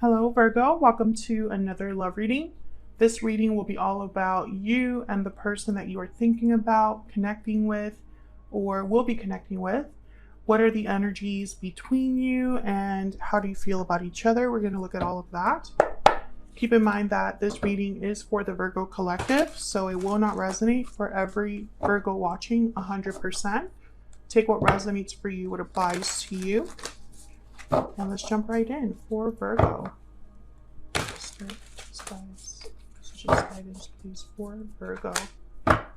Hello Virgo, welcome to another love reading. This reading will be all about you and the person that you are thinking about, connecting with, or will be connecting with. What are the energies between you and how do you feel about each other? We're going to look at all of that. Keep in mind that this reading is for the Virgo collective, so it will not resonate for every Virgo watching 100%. Take what resonates for you, what applies to you. And let's jump right in for Virgo. Messages, guidance, please, for Virgo. For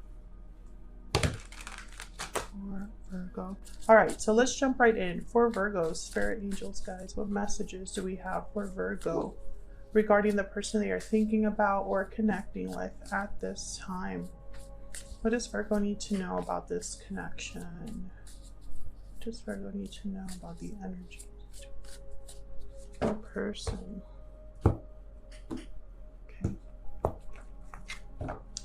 Virgo. All right, so let's jump right in for Virgo. Spirit angels, guys, what messages do we have for Virgo regarding the person they are thinking about or connecting with at this time? What does Virgo need to know about this connection? What does Virgo need to know about the energy? A person. Okay.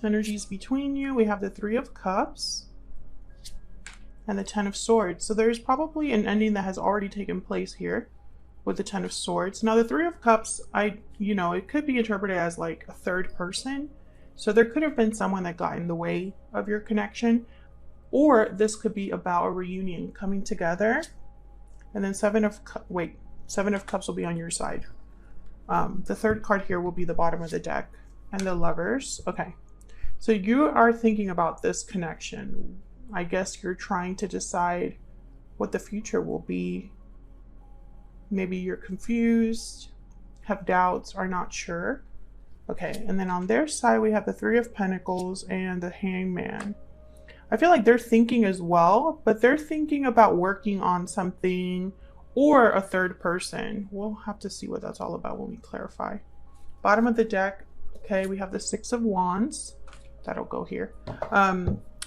Energies between you. We have the Three of Cups and the Ten of Swords. So there's probably an ending that has already taken place here with the Ten of Swords. Now the Three of Cups, it could be interpreted as like a third person. So there could have been someone that got in the way of your connection, or this could be about a reunion coming together. And then Seven of Cups will be on your side. The third card here will be the bottom of the deck and the Lovers. Okay, so you are thinking about this connection. I guess you're trying to decide what the future will be. Maybe you're confused, have doubts, are not sure. Okay, and then on their side we have the Three of Pentacles and the Hangman. I feel like they're thinking as well, but they're thinking about working on something or a third person. We'll have to see what that's all about when we clarify. Bottom of the deck, okay, we have the Six of Wands. That'll go here.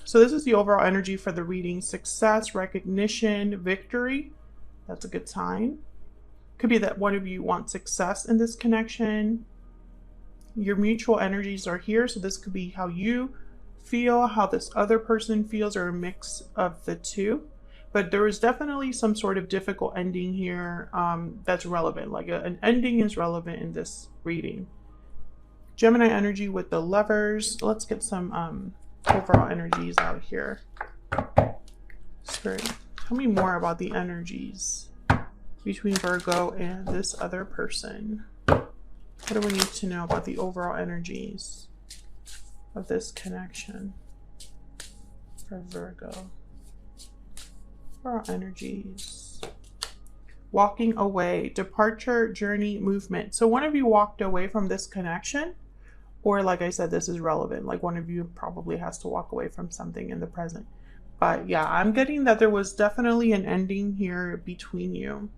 So this is the overall energy for the reading. Success, recognition, victory. That's a good sign. Could be that one of you wants success in this connection. Your mutual energies are here, so this could be how you feel, how this other person feels, or a mix of the two. But there is definitely some sort of difficult ending here that's relevant. Like an ending is relevant in this reading. Gemini energy with the Lovers. Let's get some overall energies out here. Spirit, tell me more about the energies between Virgo and this other person. What do we need to know about the overall energies of this connection for Virgo? Our energies. Walking away, departure, journey, movement. So one of you walked away from this connection, or like I said, this is relevant. Like one of you probably has to walk away from something in the present. But yeah, I'm getting that there was definitely an ending here between you.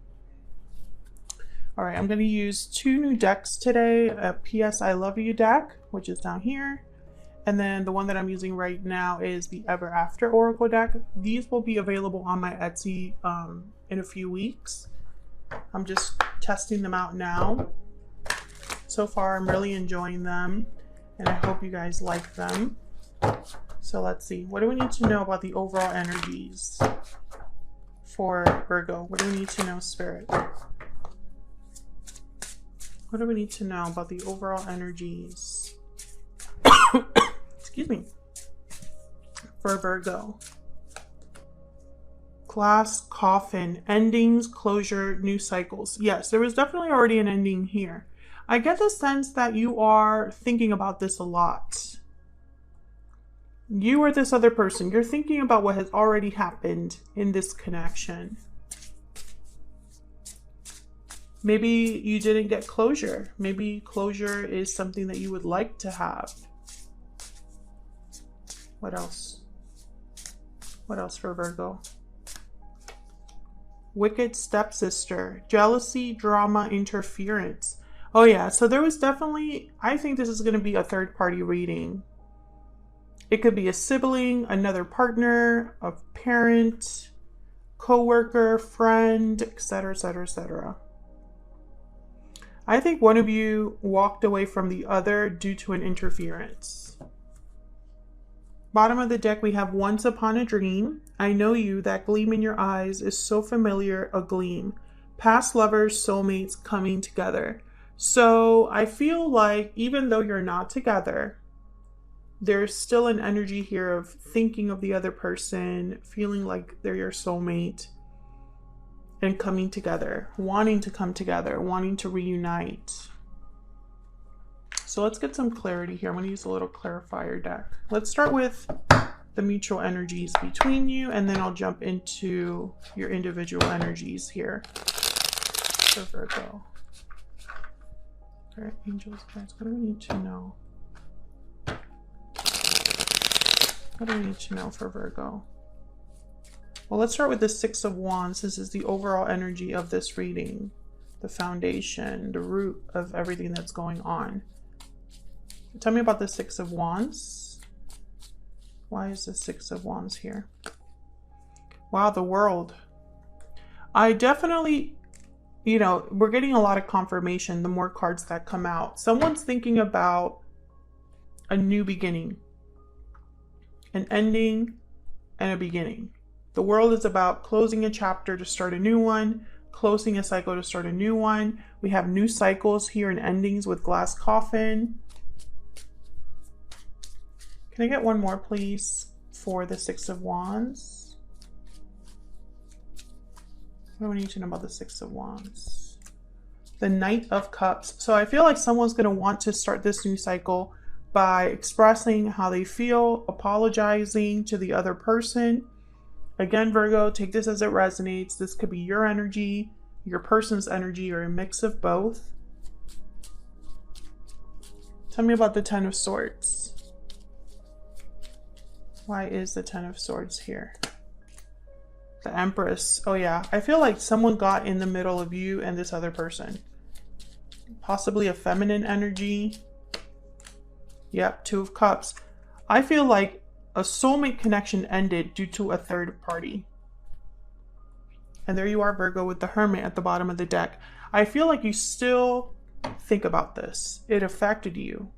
All right, I'm going to use two new decks today. A P.S. I Love You deck, which is down here. And then the one that I'm using right now is the Ever After Oracle deck. These will be available on my Etsy in a few weeks. I'm just testing them out now. So far, I'm really enjoying them, and I hope you guys like them. So let's see. What do we need to know about the overall energies for Virgo? What do we need to know, Spirit? What do we need to know about the overall energies? Excuse me. For Virgo. Glass coffin. Endings, closure, new cycles. Yes, there was definitely already an ending here. I get the sense that you are thinking about this a lot. You or this other person, you're thinking about what has already happened in this connection. Maybe you didn't get closure. Maybe closure is something that you would like to have. What else? What else for Virgo? Wicked stepsister. Jealousy, drama, interference. Oh yeah, so there was definitely, I think this is going to be a third party reading. It could be a sibling, another partner, a parent, co-worker, friend, etc., etc., etc. I think one of you walked away from the other due to an interference. Bottom of the deck, we have Once Upon a Dream. I know you, that gleam in your eyes is so familiar, a gleam. Past lovers, soulmates coming together. So I feel like even though you're not together, there's still an energy here of thinking of the other person, feeling like they're your soulmate, and coming together, wanting to come together, wanting to reunite. So let's get some clarity here. I'm going to use a little clarifier deck. Let's start with the mutual energies between you, and then I'll jump into your individual energies here for Virgo. All right, angels, guys, what do we need to know? What do we need to know for Virgo? Well, let's start with the Six of Wands. This is the overall energy of this reading, the foundation, the root of everything that's going on. Tell me about the Six of Wands. Why is the Six of Wands here? Wow, the World. I definitely, you know, we're getting a lot of confirmation the more cards that come out. Someone's thinking about a new beginning, an ending, and a beginning. The World is about closing a chapter to start a new one, closing a cycle to start a new one. We have new cycles here and endings with Glass Coffin. Can I get one more, please, for the Six of Wands? What do we need to know about the Six of Wands? The Knight of Cups. So I feel like someone's going to want to start this new cycle by expressing how they feel, apologizing to the other person. Again, Virgo, take this as it resonates. This could be your energy, your person's energy, or a mix of both. Tell me about the Ten of Swords. Why is the Ten of Swords here? The Empress. Oh yeah, I feel like someone got in the middle of you and this other person. Possibly a feminine energy. Yep, Two of Cups. I feel like a soulmate connection ended due to a third party. And there you are, Virgo, with the Hermit at the bottom of the deck. I feel like you still think about this. It affected you.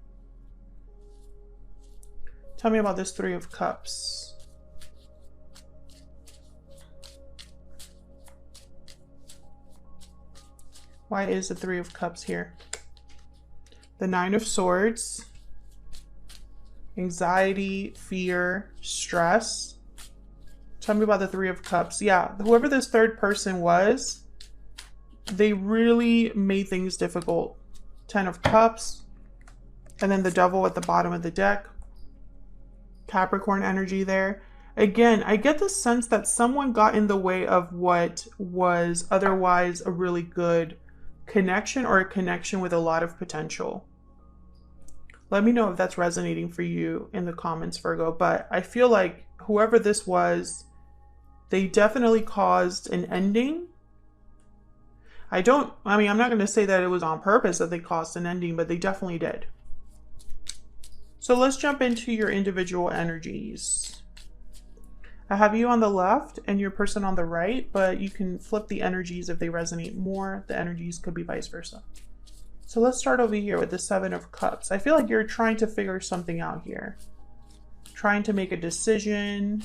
Tell me about this Three of Cups. Why is the Three of Cups here? The Nine of Swords. Anxiety, fear, stress. Tell me about the Three of Cups. Yeah, whoever this third person was, they really made things difficult. Ten of Cups. And then the Devil at the bottom of the deck. Capricorn energy there. Again, I get the sense that someone got in the way of what was otherwise a really good connection, or a connection with a lot of potential. Let me know if that's resonating for you in the comments, Virgo. But I feel like whoever this was, they definitely caused an ending. I'm not going to say that it was on purpose that they caused an ending, but they definitely did. So let's jump into your individual energies. I have you on the left and your person on the right, but you can flip the energies if they resonate more. The energies could be vice versa. So let's start over here with the Seven of Cups. I feel like you're trying to figure something out here. Trying to make a decision.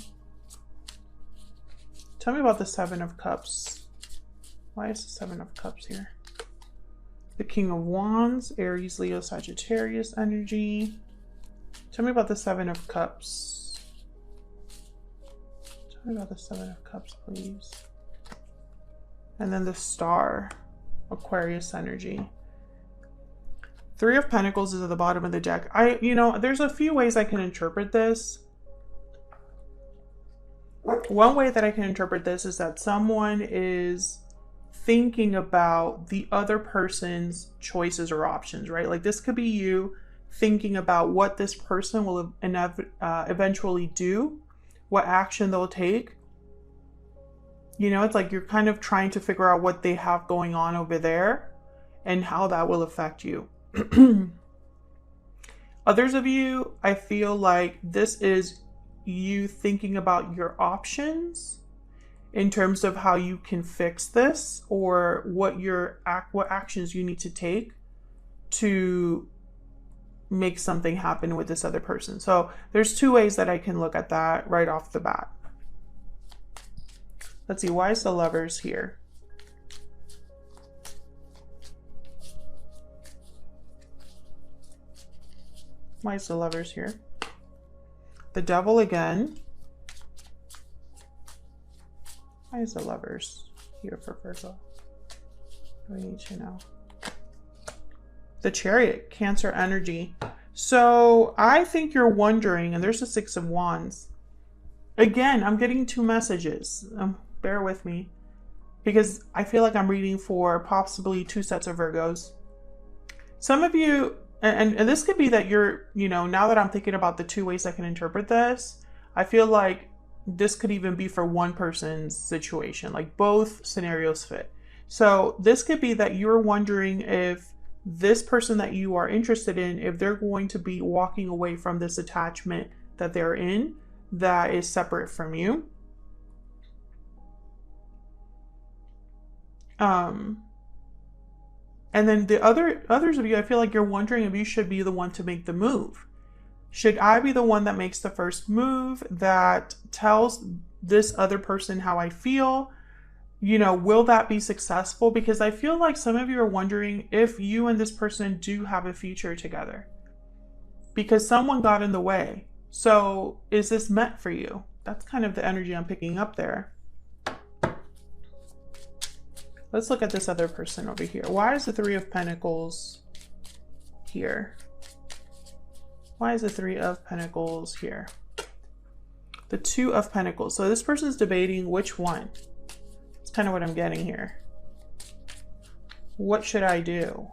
Tell me about the Seven of Cups. Why is the Seven of Cups here? The King of Wands, Aries, Leo, Sagittarius energy. Tell me about the Seven of Cups. Tell me about the Seven of Cups, please. And then the Star, Aquarius energy. Three of Pentacles is at the bottom of the deck. There's a few ways I can interpret this. One way that I can interpret this is that someone is thinking about the other person's choices or options, right? Like this could be you thinking about what this person will eventually do, what action they'll take. It's like you're kind of trying to figure out what they have going on over there and how that will affect you. Others of you, I feel like this is you thinking about your options in terms of how you can fix this, or what actions you need to take to make something happen with this other person. So there's two ways that I can look at that right off the bat. Let's see, why is the Lovers here? Why is the Lovers here? The Devil again. Why is the Lovers here for Virgo? We need to know. The Chariot, Cancer energy. So I think you're wondering, and there's the Six of Wands. Again, I'm getting two messages. Bear with me, because I feel like I'm reading for possibly two sets of Virgos. Some of you, and this could be that you're, you know, now that I'm thinking about the two ways I can interpret this, I feel like this could even be for one person's situation, like both scenarios fit. So this could be that you're wondering if this person that you are interested in, if they're going to be walking away from this attachment that they're in that is separate from you. And then the others of you, I feel like you're wondering if you should be the one to make the move. Should I be the one that makes the first move, that tells this other person how I feel? You know, will that be successful? Because I feel like some of you are wondering if you and this person do have a future together, because someone got in the way. So is this meant for you? That's kind of the energy I'm picking up there. Let's look at this other person over here. Why is the Three of Pentacles here? Why is the Three of Pentacles here? The Two of Pentacles. So this person's debating which one. That's kind of what I'm getting here. What should I do?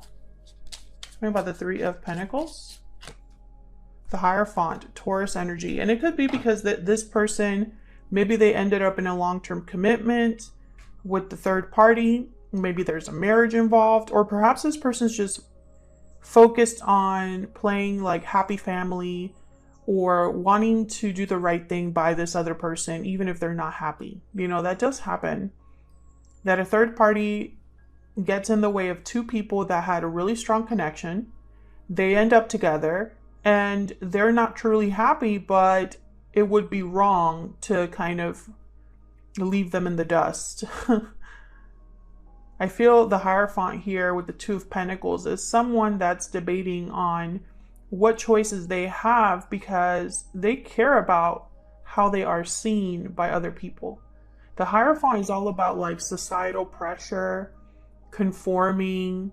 What about the Three of Pentacles? The Hierophant, Taurus energy. And it could be because this person, maybe they ended up in a long-term commitment with the third party. Maybe there's a marriage involved, or perhaps this person's just focused on playing like happy family, or wanting to do the right thing by this other person, even if they're not happy. You know, that does happen, that a third party gets in the way of two people that had a really strong connection. They end up together and they're not truly happy, but it would be wrong to kind of leave them in the dust. I feel the Hierophant here with the Two of Pentacles is someone that's debating on what choices they have, because they care about how they are seen by other people. The Hierophant is all about like societal pressure, conforming,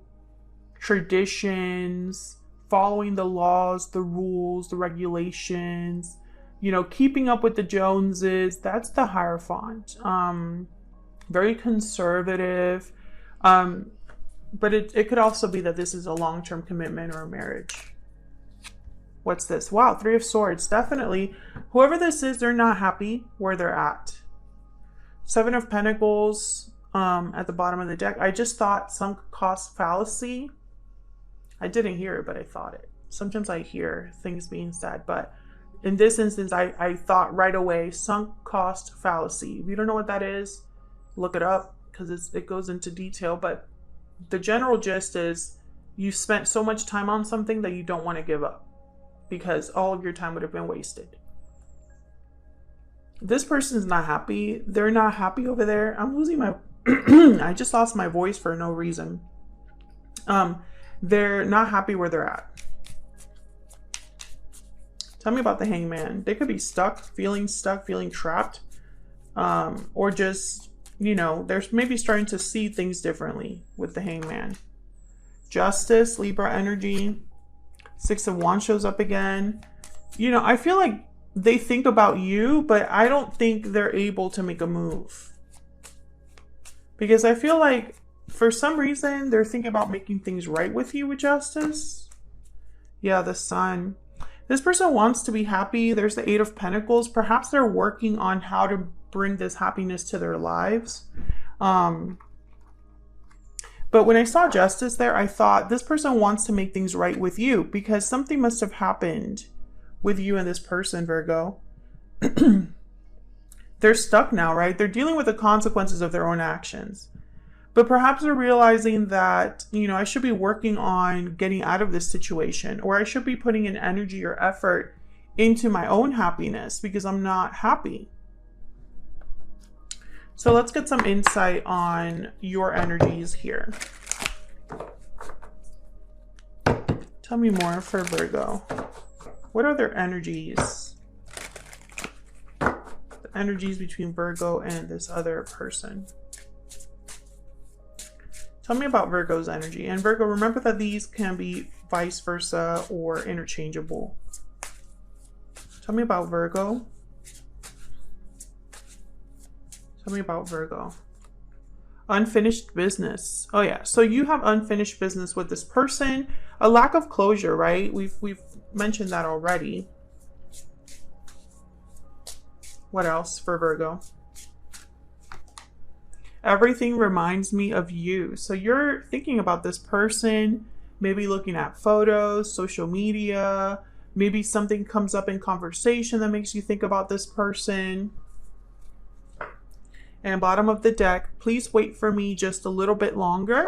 traditions, following the laws, the rules, the regulations, you know, keeping up with the Joneses. That's the Hierophant. Very conservative. But it could also be that this is a long-term commitment or a marriage. What's this? Wow, Three of Swords. Definitely, whoever this is, they're not happy where they're at. Seven of Pentacles at the bottom of the deck. I just thought sunk cost fallacy. I didn't hear it, but I thought it. Sometimes I hear things being said, but in this instance, I thought right away, sunk cost fallacy. If you don't know what that is, look it up, because it goes into detail. But the general gist is you spent so much time on something that you don't want to give up, because all of your time would have been wasted. This person's not happy. They're not happy over there. I'm losing my... I just lost my voice for no reason. They're not happy where they're at. Tell me about the Hangman. They could be stuck, feeling trapped. Or just, you know, they're maybe starting to see things differently with the Hangman. Justice, Libra energy. Six of Wands shows up again. You know, I feel like they think about you, but I don't think they're able to make a move. Because I feel like for some reason they're thinking about making things right with you with Justice. Yeah, the Sun. This person wants to be happy. There's the Eight of Pentacles. Perhaps they're working on how to bring this happiness to their lives. But when I saw Justice there, I thought this person wants to make things right with you, because something must have happened with you and this person, Virgo. They're stuck now, right? They're dealing with the consequences of their own actions. But perhaps they're realizing that, you know, I should be working on getting out of this situation, or I should be putting in energy or effort into my own happiness because I'm not happy. So let's get some insight on your energies here. Tell me more for Virgo. What are their energies? The energies between Virgo and this other person. Tell me about Virgo's energy. And Virgo, remember that these can be vice versa or interchangeable. Tell me about Virgo. Tell me about Virgo. Unfinished business. Oh yeah, so you have unfinished business with this person. A lack of closure, right? We've mentioned that already. What else for Virgo? Everything reminds me of you. So you're thinking about this person, maybe looking at photos, social media, maybe something comes up in conversation that makes you think about this person. And bottom of the deck, please wait for me just a little bit longer.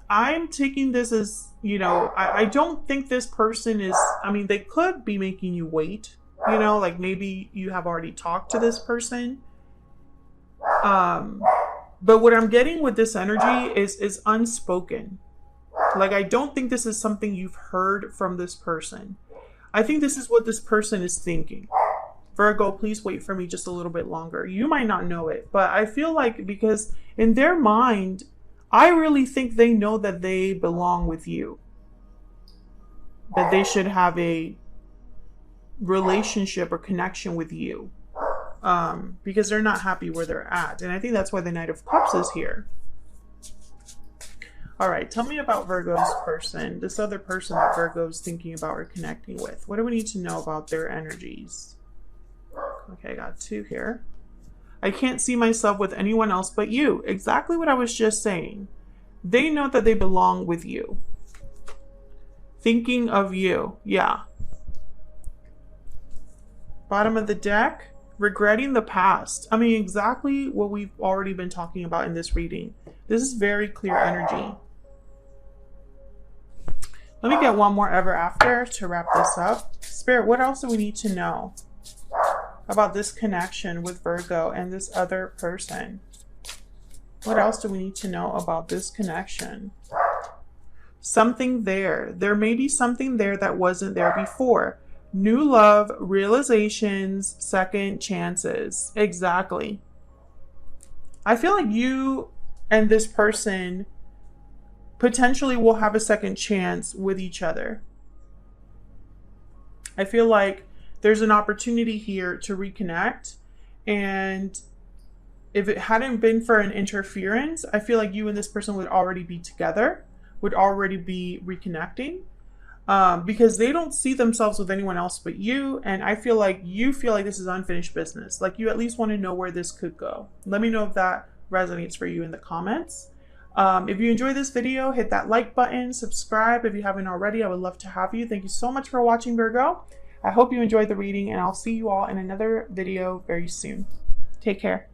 I'm taking this as, you know, I don't think this person is, I mean, they could be making you wait, you know, like maybe you have already talked to this person. But what I'm getting with this energy is unspoken. Like, I don't think this is something you've heard from this person. I think this is what this person is thinking. Virgo, please wait for me just a little bit longer. You might not know it, but I feel like because in their mind, I really think they know that they belong with you. That they should have a relationship or connection with you. Because they're not happy where they're at. And I think that's why the Knight of Cups is here. All right, tell me about Virgo's person. This other person that Virgo's thinking about or connecting with. What do we need to know about their energies? Okay, I got 2 here. I can't see myself with anyone else but you. Exactly what I was just saying. They know that they belong with you. Thinking of you. Yeah. Bottom of the deck. Regretting the past. I mean, exactly what we've already been talking about in this reading. This is very clear energy. Let me get one more ever after to wrap this up. Spirit, what else do we need to know about this connection with Virgo and this other person? What else do we need to know about this connection? Something there. There may be something there that wasn't there before. New love, realizations, second chances. Exactly. I feel like you and this person potentially will have a second chance with each other. I feel like there's an opportunity here to reconnect. And if it hadn't been for an interference, I feel like you and this person would already be together, would already be reconnecting. Because they don't see themselves with anyone else but you. And I feel like you feel like this is unfinished business. Like you at least want to know where this could go. Let me know if that resonates for you in the comments. If you enjoyed this video, hit that like button, subscribe if you haven't already. I would love to have you. Thank you so much for watching, Virgo. I hope you enjoyed the reading, and I'll see you all in another video very soon. Take care.